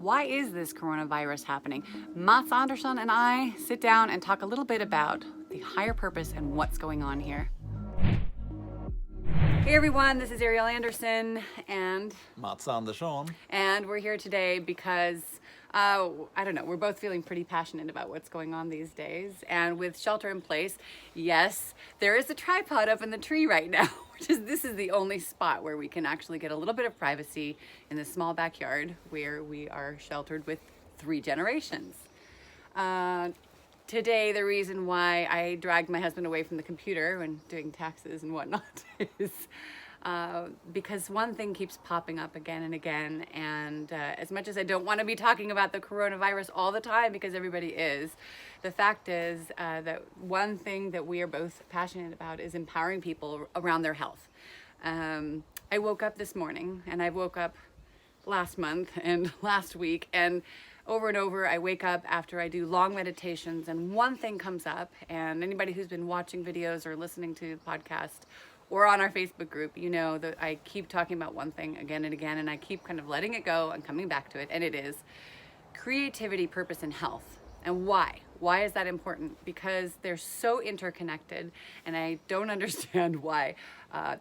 Why is this coronavirus happening? Mats Andersson and I sit down and talk a little bit about the higher purpose and what's going on here. Hey everyone, this is Ariel Andersson and Mats Andersson. And we're here today because, I don't know, we're both feeling pretty passionate about what's going on these days. And with shelter in place, yes, there is a tripod up in the tree right now, this is the only spot where we can actually get a little bit of privacy in this small backyard where we are sheltered with 3 generations. Today, the reason why I dragged my husband away from the computer when doing taxes and whatnot is because one thing keeps popping up again and again. And as much as I don't want to be talking about the coronavirus all the time because everybody is, the fact is that one thing that we are both passionate about is empowering people around their health. I woke up this morning, and I woke up last month and last week, and over I wake up after I do long meditations and one thing comes up, and anybody who's been watching videos or listening to the podcast or on our Facebook group, you know that I keep talking about one thing again and again, and I keep kind of letting it go and coming back to it, and it is creativity, purpose, and health. And why? Why is that important? Because they're so interconnected, and I don't understand why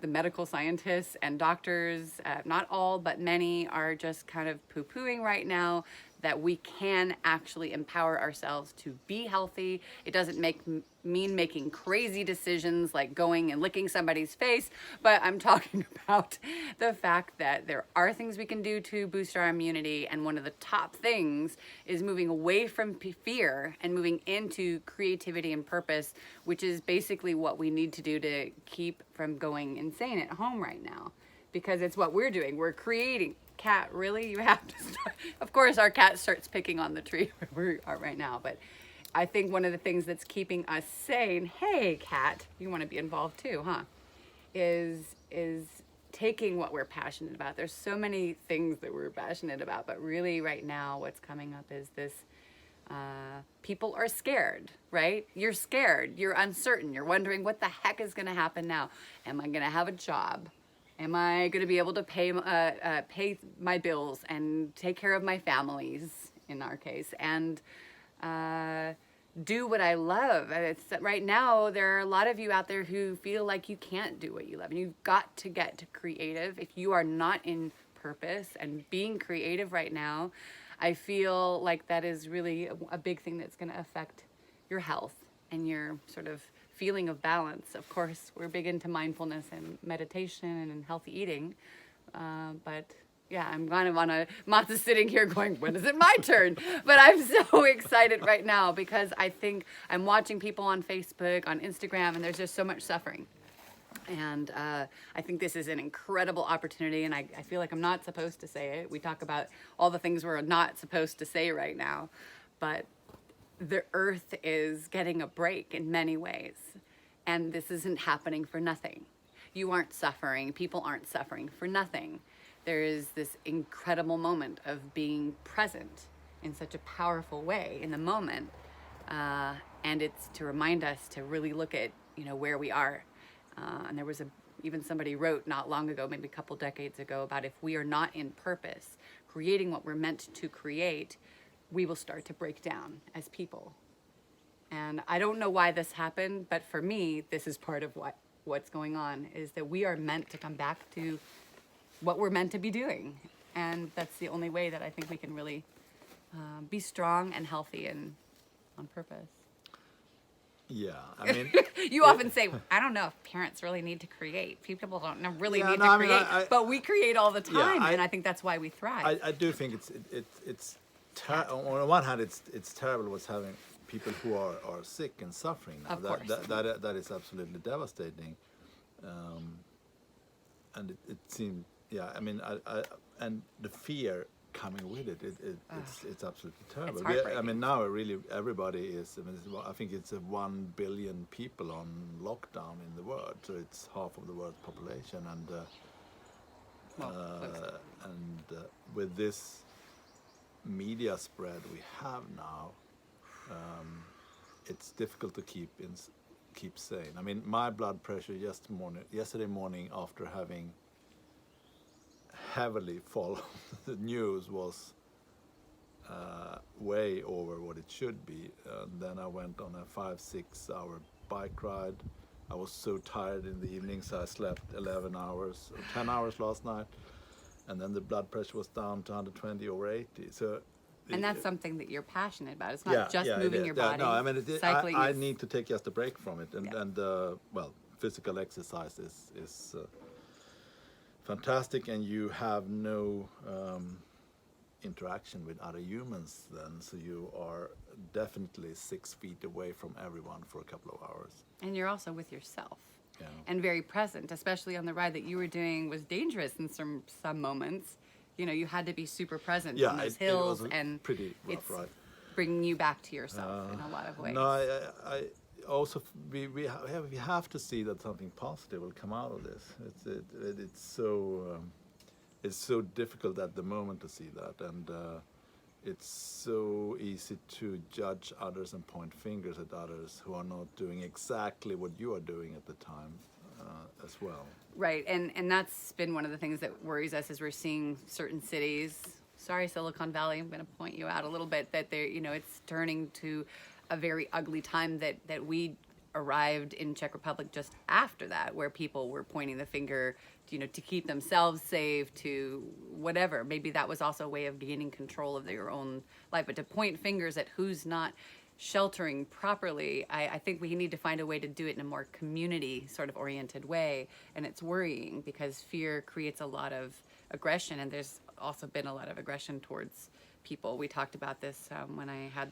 the medical scientists and doctors, not all, but many, are just kind of poo-pooing right now that we can actually empower ourselves to be healthy. It doesn't mean making crazy decisions like going and licking somebody's face, but I'm talking about the fact that there are things we can do to boost our immunity, and one of the top things is moving away from fear and moving into creativity and purpose, which is basically what we need to do to keep from going insane at home right now, because it's what we're doing. We're creating. Cat, really? You have to start. Of course, our cat starts picking on the tree where we are right now, but I think one of the things that's keeping us sane, hey cat, you want to be involved too, huh? Is taking what we're passionate about. There's so many things that we're passionate about, but really right now what's coming up is this, people are scared, right? You're scared, you're uncertain, you're wondering what the heck is gonna happen now. Am I gonna have a job? Am I going to be able to pay my bills and take care of my families, in our case, and do what I love? Right now, there are a lot of you out there who feel like you can't do what you love, and you've got to get creative. If you are not in purpose and being creative right now, I feel like that is really a big thing that's going to affect your health and your sort of feeling of balance. Of course, we're big into mindfulness and meditation and healthy eating, but yeah, I'm kind of on a, Mats is sitting here going, when is it my turn? But I'm so excited right now because I think I'm watching people on Facebook, on Instagram, and there's just so much suffering. And I think this is an incredible opportunity, and I feel like I'm not supposed to say it. We talk about all the things we're not supposed to say right now, but the earth is getting a break in many ways, and this isn't happening for nothing. You aren't suffering, people aren't suffering for nothing. There is this incredible moment of being present in such a powerful way in the moment, and it's to remind us to really look at, you know, where we are. And there was even somebody wrote not long ago, maybe a couple decades ago, about if we are not in purpose, creating what we're meant to create, we will start to break down as people. And I don't know why this happened, but for me, this is part of what's going on, is that we are meant to come back to what we're meant to be doing. And that's the only way that I think we can really be strong and healthy and on purpose. Yeah, I mean... You often say, I don't know if parents really need to create. People don't really need to create, but we create all the time, and I think that's why we thrive. I do think it's on the one hand, it's terrible what's having people who are sick and suffering now. Of course. That is absolutely devastating, and it seems, yeah. I mean, and the fear coming with it's absolutely terrible. It's heartbreaking. I mean, now really everybody is. I think it's 1 billion people on lockdown in the world, so it's half of the world's population, and with this media spread we have now, it's difficult to keep sane. I mean, my blood pressure yesterday morning after having heavily followed the news was way over what it should be. Then I went on a 5-6 hour bike ride. I was so tired in the evening, so I slept 11 hours or 10 hours last night, and then the blood pressure was down to 120 over 80. So And that's something that you're passionate about. It's not just moving your body. No, I mean, Cycling I is- need to take just a break from it, and well, physical exercise is fantastic, and you have no interaction with other humans then, so you are definitely 6 feet away from everyone for a couple of hours. And you're also with yourself. Yeah. And very present, especially on the ride that you were doing was dangerous in some moments. You know, you had to be super present on those hills, it was a and pretty rough it's ride. bringing you back to yourself in a lot of ways. No, I also we have to see that something positive will come out of this. It's so difficult at the moment to see that, and it's so easy to judge others and point fingers at others who are not doing exactly what you are doing at the time as well. Right, and that's been one of the things that worries us as we're seeing certain cities. Sorry, Silicon Valley, I'm going to point you out a little bit, that they're, you know, it's turning to a very ugly time that we arrived in Czech Republic just after that, where people were pointing the finger, you know, to keep themselves safe, to whatever. Maybe that was also a way of gaining control of their own life, but to point fingers at who's not sheltering properly, I think we need to find a way to do it in a more community sort of oriented way. And it's worrying because fear creates a lot of aggression, and there's also been a lot of aggression towards people. We talked about this when I had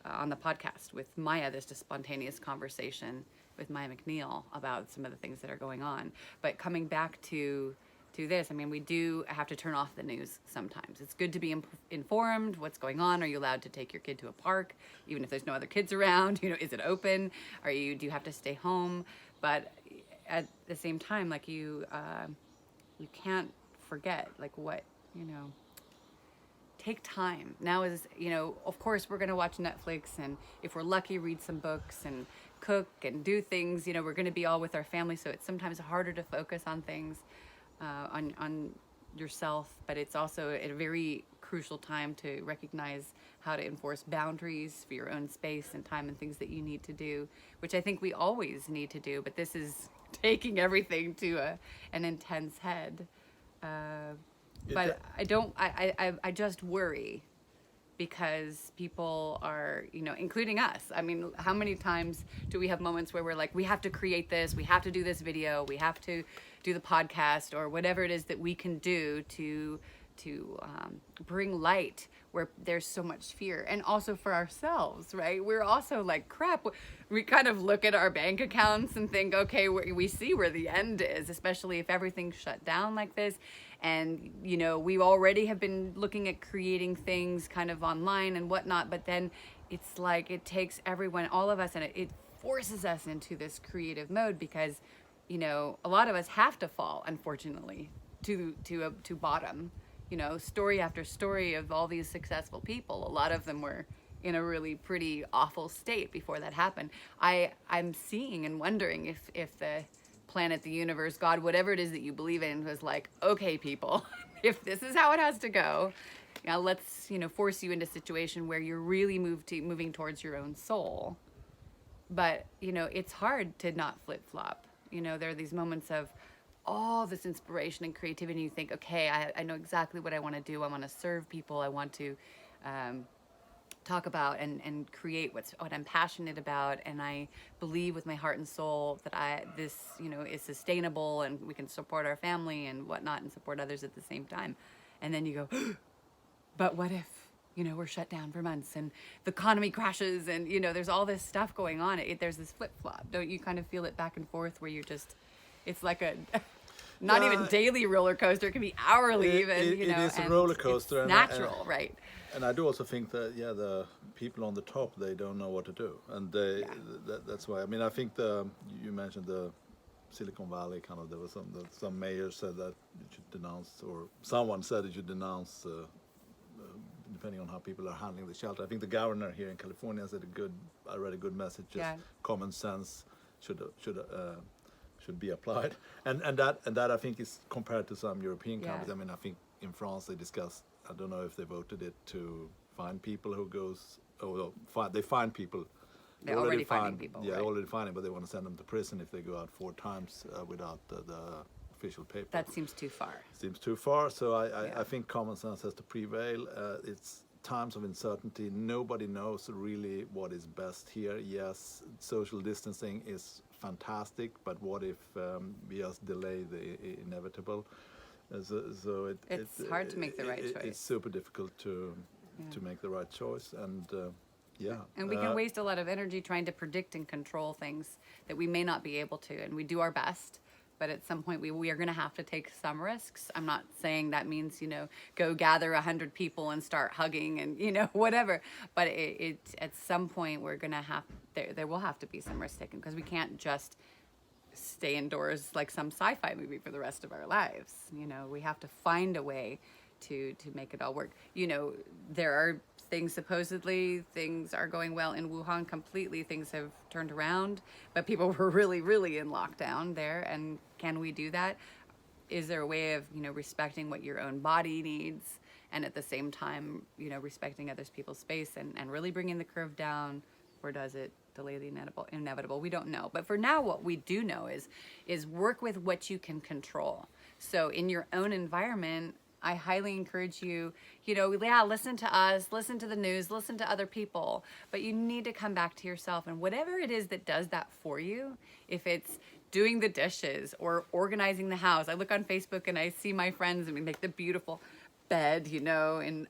on the podcast with Maya, this just spontaneous conversation with Maya McNeil about some of the things that are going on. But coming back to this, I mean, we do have to turn off the news sometimes. It's good to be informed. What's going on? Are you allowed to take your kid to a park, even if there's no other kids around? You know, is it open? Do you have to stay home? But at the same time, like you can't forget, like, what, you know, take time. Now is, you know, of course we're going to watch Netflix, and if we're lucky, read some books and cook and do things. You know, we're going to be all with our family, so it's sometimes harder to focus on things, on yourself, but it's also a very crucial time to recognize how to enforce boundaries for your own space and time and things that you need to do, which I think we always need to do, but this is taking everything to an intense head. But I just worry because people are, you know, including us. I mean, how many times do we have moments where we're like, we have to create this, we have to do this video, we have to do the podcast, or whatever it is that we can do to bring light where there's so much fear, and also for ourselves, right? We're also like, crap, we kind of look at our bank accounts and think, okay, we see where the end is, especially if everything's shut down like this. And, you know, we already have been looking at creating things kind of online and whatnot, but then it's like it takes everyone, all of us, and it forces us into this creative mode because, you know, a lot of us have to fall, unfortunately, to bottom. You know, story after story of all these successful people. A lot of them were in a really pretty awful state before that happened. I'm seeing and wondering if the planet, the universe, God, whatever it is that you believe in, was like, okay, people, if this is how it has to go, now let's, you know, force you into a situation where you're really moving towards your own soul. But, you know, it's hard to not flip-flop. You know, there are these moments of all this inspiration and creativity. You think, okay, I know exactly what I want to do. I want to serve people. I want to talk about and create what I'm passionate about. And I believe with my heart and soul that this, you know, is sustainable, and we can support our family and whatnot and support others at the same time. And then you go, but what if, you know, we're shut down for months and the economy crashes, and, you know, there's all this stuff going on. There's this flip-flop. Don't you kind of feel it back and forth where you're just, it's like a not even daily roller coaster. It can be hourly even, you know. It is a roller coaster. It's natural, right? And I do also think that, the people on the top, they don't know what to do. And that's why, I mean, I think you mentioned the Silicon Valley, kind of, there was some mayor said that you should denounce, or someone said you should denounce, depending on how people are handling the shelter. I think the governor here in California said I read a good message, just common sense should be applied. And that I think is compared to some European countries. I mean, I think in France they discussed I don't know if they voted it to find people who goes. Oh, no, they find people. They're already finding people, Yeah, right. already finding, but they want to send them to prison if they go out 4 times without the official paper. That seems too far. Seems too far. So Yeah. I think common sense has to prevail. It's times of uncertainty. Nobody knows really what is best here. Yes, social distancing is fantastic, but what if we just delay the inevitable? So It's hard to make the right choice. It's super difficult to make the right choice, and yeah. And we can waste a lot of energy trying to predict and control things that we may not be able to. And we do our best, but at some point we are going to have to take some risks. I'm not saying that means, go gather 100 people and start hugging and, whatever. But it at some point we're going to have, there will have to be some risk taken, because we can't just stay indoors like some sci-fi movie for the rest of our lives. We have to find a way to make it all work. There are things, supposedly things are going well in Wuhan completely. Things have turned around, but people were really, really in lockdown there. And can we do that? Is there a way of, respecting what your own body needs, and at the same time, respecting other people's space and really bringing the curve down? Or does it delay the inevitable? We don't know. But for now, what we do know is work with what you can control. So in your own environment, I highly encourage you, listen to us, listen to the news, listen to other people, but you need to come back to yourself, and whatever it is that does that for you, if it's doing the dishes or organizing the house. I look on Facebook and I see my friends, and we make the beautiful bed,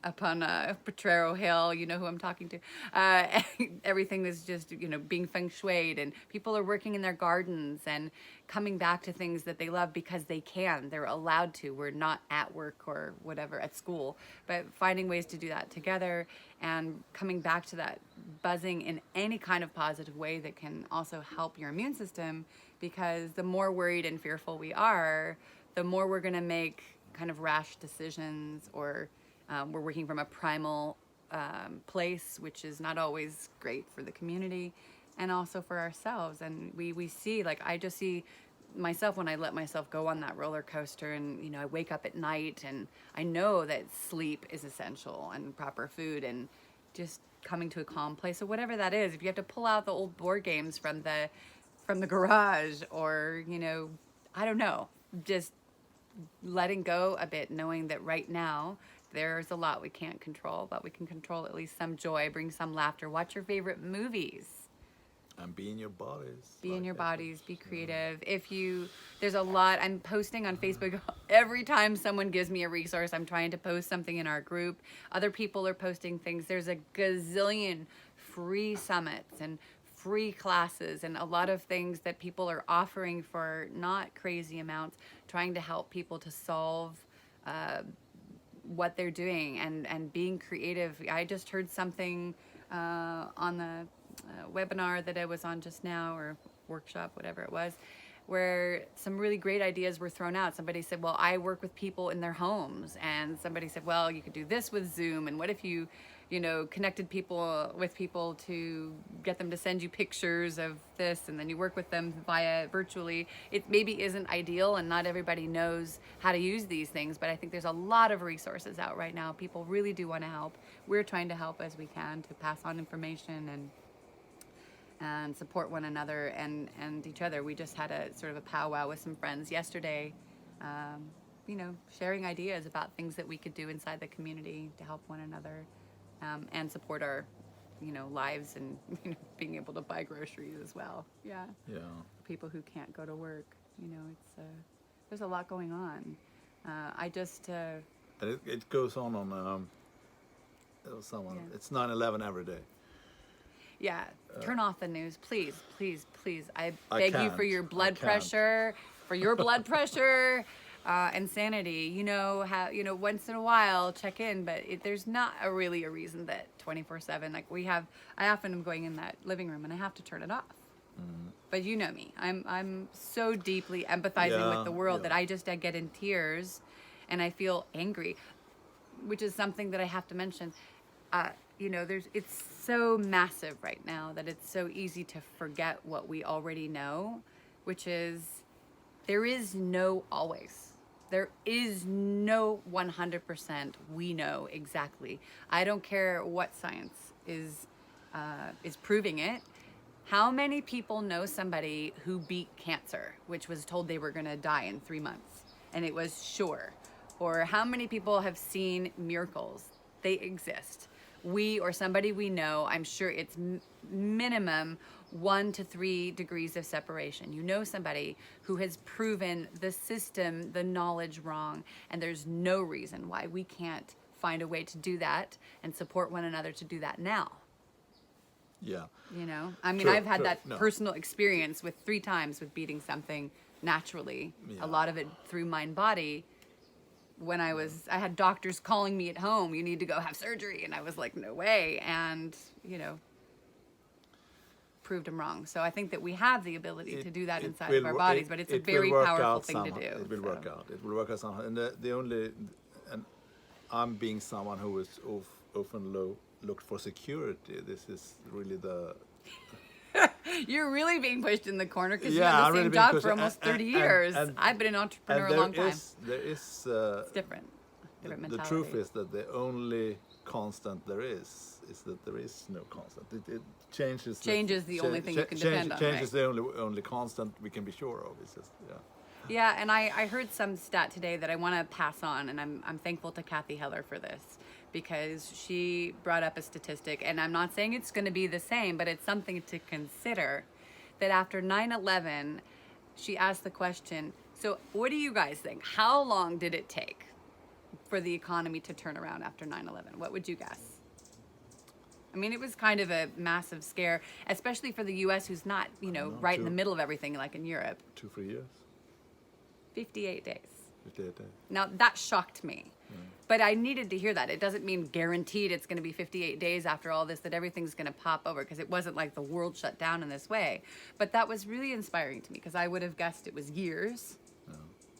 up on Potrero Hill, who I'm talking to. Everything is just, being feng shuied, and people are working in their gardens and coming back to things that they love because they can. They're allowed to. We're not at work or whatever, at school, but finding ways to do that together and coming back to that buzzing in any kind of positive way that can also help your immune system, because the more worried and fearful we are, the more we're going to make kind of rash decisions, or we're working from a primal place, which is not always great for the community and also for ourselves. And we see, I just see myself when I let myself go on that roller coaster, and I wake up at night and I know that sleep is essential, and proper food, and just coming to a calm place. So whatever that is, if you have to pull out the old board games from the garage, or I don't know, just letting go a bit, knowing that right now there's a lot we can't control, but we can control at least some joy, bring some laughter, watch your favorite movies. And be in your bodies. Be in your bodies, be creative. There's a lot, I'm posting on Facebook every time someone gives me a resource. I'm trying to post something in our group. Other people are posting things. There's a gazillion free summits and free classes and a lot of things that people are offering for not crazy amounts, trying to help people to solve what they're doing and being creative. I just heard something on the webinar that I was on just now, or workshop, whatever it was, where some really great ideas were thrown out. Somebody said, well, I work with people in their homes, and somebody said, well, you could do this with Zoom, and what if you connected people with people to get them to send you pictures of this, and then you work with them via virtually. It maybe isn't ideal, and not everybody knows how to use these things, but I think there's a lot of resources out right now. People really do want to help. We're trying to help as we can to pass on information and support one another and each other. We just had a sort of a powwow with some friends yesterday, sharing ideas about things that we could do inside the community to help one another. And support our, lives, and being able to buy groceries as well. Yeah. Yeah. People who can't go to work, it's there's a lot going on. I just. And it goes on. Someone. Yeah. It's 9/11 every day. Yeah. Turn off the news, please, please, please. I beg you for your blood pressure, and sanity. Once in a while check in, but there's not really a reason that 24/7. I often am going in that living room and I have to turn it off. But you know me, I'm so deeply empathizing with the world that I get in tears, and I feel angry, which is something that I have to mention. It's so massive right now that it's so easy to forget what we already know, which is there is no always. There is no 100% we know exactly. I don't care what science is proving it. How many people know somebody who beat cancer, which was told they were going to die in 3 months, and it was sure? Or how many people have seen miracles? They exist. We or somebody we know, I'm sure it's minimum 1 to 3 degrees of separation. You know somebody who has proven the system, the knowledge wrong, and there's no reason why we can't find a way to do that and support one another to do that now. Yeah. You know, I mean, True, I've had true. that No. personal experience with 3 times with beating something naturally. Yeah. A lot of it through mind body. When I had doctors calling me at home, you need to go have surgery. And I was like, no way. And, you know, proved them wrong. So I think that we have the ability to do that inside of our bodies, but it's a very powerful thing to do. It will work out. It will work out somehow. And and I'm being someone who is often looked for security. This is really the. You're really being pushed in the corner because Yeah, you had I'm the same really being job pushed for almost 30 years. I've been an entrepreneur a long time. There is. It's different. The Mentality. truth is that the only constant there is that there is no constant. It changes. Change is the only thing you can depend on, Change is right? the only constant we can be sure of. It's just, yeah. Yeah, and I heard some stat today that I want to pass on, and I'm thankful to Kathy Heller for this, because she brought up a statistic, and I'm not saying it's going to be the same, but it's something to consider, that after 9/11, she asked the question, so what do you guys think? How long did it take for the economy to turn around after 9/11? What would you guess? I mean, it was kind of a massive scare, especially for the U.S., who's not, you know, right in the middle of everything like in Europe. 2-3 years. 58 days. 58 days. Now, that shocked me. But I needed to hear that. It doesn't mean guaranteed it's going to be 58 days after all this that everything's going to pop over, because it wasn't like the world shut down in this way. But that was really inspiring to me, because I would have guessed it was years.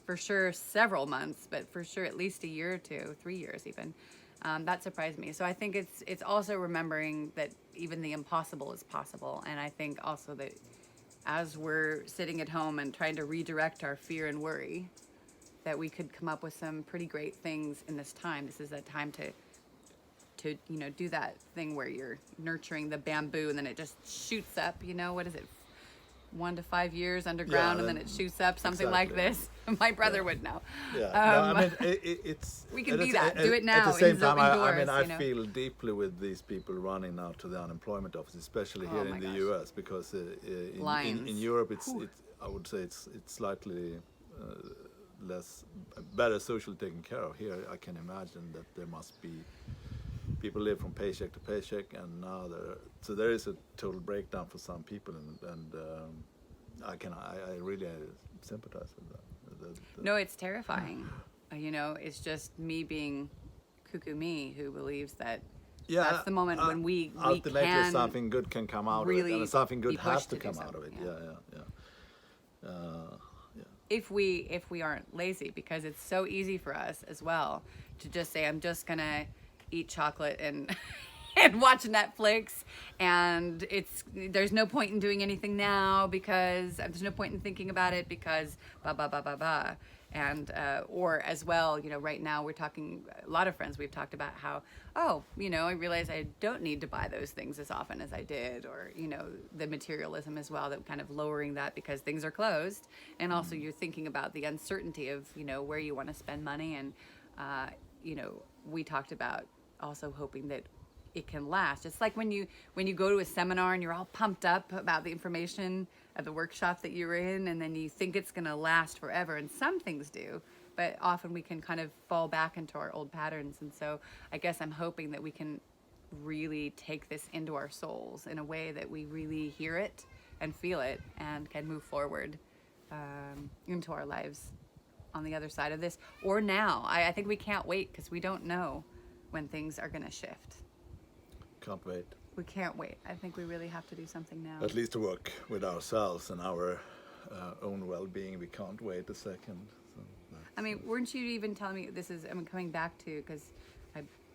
For sure several months, but for sure at least a year or 2, 3 years even. That surprised me. So I think it's also remembering that even the impossible is possible. And I think also that as we're sitting at home and trying to redirect our fear and worry, that we could come up with some pretty great things in this time. This is a time to you know, do that thing where you're nurturing the bamboo and then it just shoots up, you know, what is it? 1 to 5 years underground, and then it shoots up, something like this. My brother would know. Yeah, no, I mean, it's. We can be that. Do it now. At the same time, indoors, I you know? feel deeply with these people running now to the unemployment office, especially here Oh in my the gosh. U.S. Because in Europe, I would say it's slightly better socially taken care of. Here, I can imagine that there must be. People live from paycheck to paycheck, and now there is a total breakdown for some people, and I really sympathize with that. No, it's terrifying. You know, it's just me being cuckoo me who believes that that's the moment when we ultimately can something good can come out really of it, and something good be has pushed to to do come out of it. something, Yeah. if we aren't lazy, because it's so easy for us as well to just say, I'm just gonna eat chocolate and and watch Netflix, and there's no point in doing anything now because there's no point in thinking about it because blah blah blah blah blah. And or as well, you know, right now we're talking, a lot of friends, we've talked about how, oh, you know, I realize I don't need to buy those things as often as I did, or, you know, the materialism as well, that kind of lowering that because things are closed. And also you're thinking about the uncertainty of, you know, where you want to spend money. And, you know, we talked about also hoping that it can last. It's like when you go to a seminar and you're all pumped up about the information of the workshop that you're in, and then you think it's going to last forever, and some things do, but often we can kind of fall back into our old patterns. And so I guess I'm hoping that we can really take this into our souls in a way that we really hear it and feel it and can move forward into our lives on the other side of this, or now. I think we can't wait, because we don't know when things are going to shift. Can't wait. We can't wait. I think we really have to do something now. At least to work with ourselves and our own well-being. We can't wait a second. So I mean, weren't you even telling me, this is, I'm coming back to, because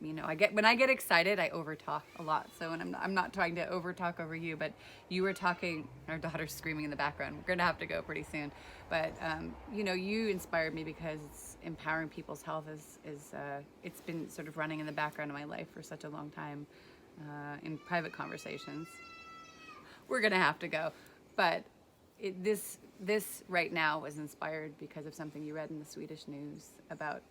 you know, when I get excited, I overtalk a lot. So, and I'm not trying to overtalk over you, but you were talking, our daughter's screaming in the background. We're going to have to go pretty soon. But, you know, you inspired me because empowering people's health it's been sort of running in the background of my life for such a long time in private conversations. We're going to have to go. But this right now was inspired because of something you read in the Swedish news about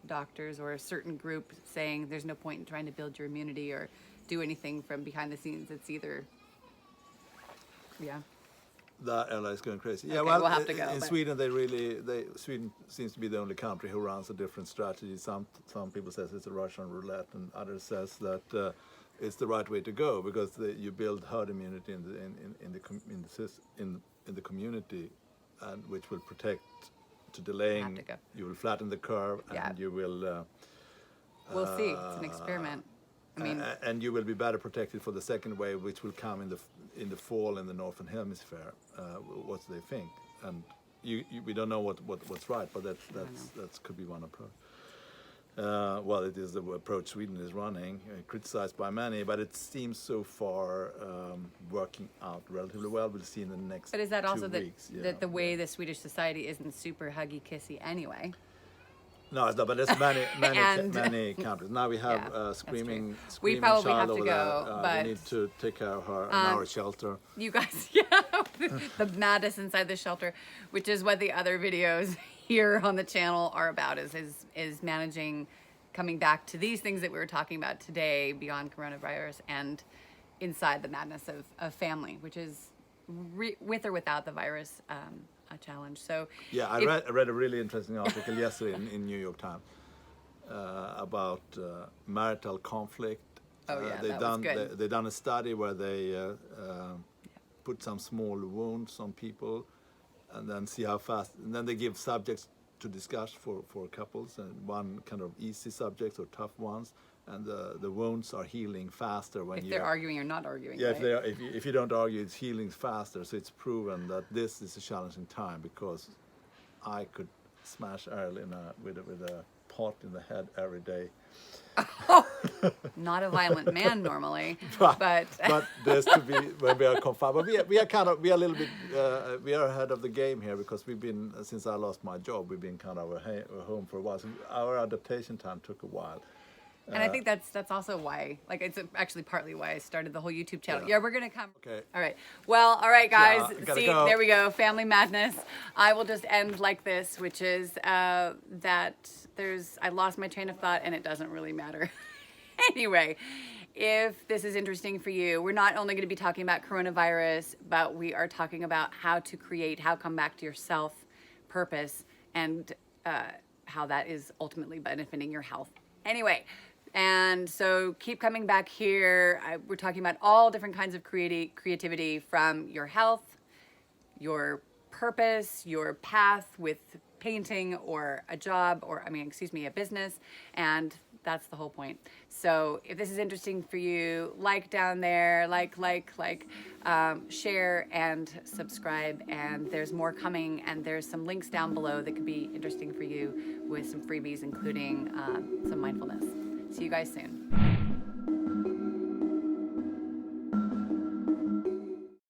doctors or a certain group saying there's no point in trying to build your immunity or do anything from behind the scenes. It's either, yeah. The ally is going crazy. Okay, Yeah, well, we'll have to go, in but- Sweden, Sweden seems to be the only country who runs a different strategy. Some people says it's a Russian roulette, and others says that it's the right way to go because you build herd immunity in the community, and which will protect to delaying. Have to go. You will flatten the curve, Yeah. and you will. We'll see. It's an experiment. I mean, And you will be better protected for the second wave, which will come in the fall in the northern hemisphere. What they think, and we don't know what's right, but that could be one approach. Well, it is the approach Sweden is running, criticized by many, but it seems so far working out relatively well. We'll see in the next. but is that also 2 weeks. that the way the Swedish society isn't super huggy kissy anyway? No, it's not. But there's many And- many countries. Now we have Yeah, that's true. screaming We probably child have to over go, there. but, we need to take care of her in our shelter. You guys, yeah, the madness inside the shelter, which is what the other videos here on the channel are about, is managing, coming back to these things that we were talking about today beyond coronavirus and inside the madness of family, which is with or without the virus a challenge. So Yeah, I read a really interesting article yesterday in New York Times about marital conflict. Oh, yeah, that was good. They've done a study where they put some small wounds on people, and then see how fast. And then they give subjects to discuss for couples, and one kind of easy subjects or tough ones, and the wounds are healing faster when if they're arguing or not arguing. Yeah, right? if you don't argue, it's healing faster. So it's proven that this is a challenging time because I could smash Ariel with a pot in the head every day. Not a violent man normally, but there's to be when we are confined. But we are a little bit we are ahead of the game here because we've been since I lost my job, we've been kind of home for a while. So our adaptation time took a while. and I think that's also why, like, it's actually partly why I started the whole YouTube channel. Yeah, we're gonna come. Okay. All right. Well, all right, guys. Yeah, gotta See, go. there we go. Family madness. I will just end like this, which is that I lost my train of thought, and it doesn't really matter. Anyway, if this is interesting for you, we're not only going to be talking about coronavirus, but we are talking about how come back to your self purpose, and how that is ultimately benefiting your health. Anyway, and so keep coming back here. We're talking about all different kinds of creativity, from your health, your purpose, your path with painting, or a job, or a business, and that's the whole point. So if this is interesting for you, like down there, share and subscribe, and there's more coming, and there's some links down below that could be interesting for you with some freebies, including some mindfulness. See you guys soon.